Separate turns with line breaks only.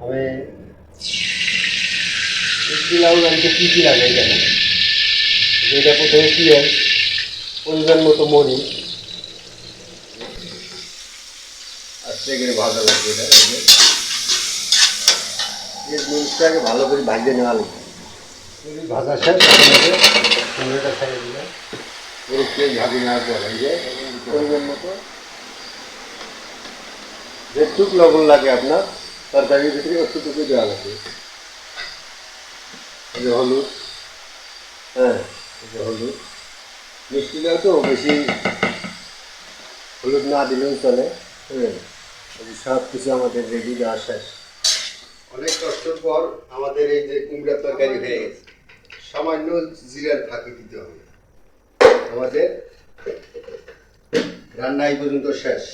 আমি মিষ্টি লাউ রাঁধতে কী কী লাগে জানি। যেটা প্রথমে পেঁয়াজ, পরিমাণ মতো মরিচ, আস্তে করে ভাজা লাগবে। এটা এই মরিচটাকে ভালো করে ভাজতে নেওয়া লাগবে। ভাজা শেষ কুমড়োটা খাইয়ে দিলে মরিচকে ভাজি নেওয়ার পর এই যে পরিমাণ মতো যেটুক লবণ লাগে আপনার তরকারির ভিতরে অতটুকু দেওয়া লাগবে। এই যে হলুদ, হ্যাঁ এই যে হলুদ, মিষ্টি দেওয়া তো বেশি হলুদ না দিলেও চলে। হ্যাঁ সব কিছু আমাদের রেডি দেওয়া শেষ। অনেক কষ্টের পর আমাদের এই যে কুমড়ার তরকারি হয়ে গেছে। সামান্য জিরার ফাঁকি দিতে হবে। আমাদের রান্না এই পর্যন্ত শেষ।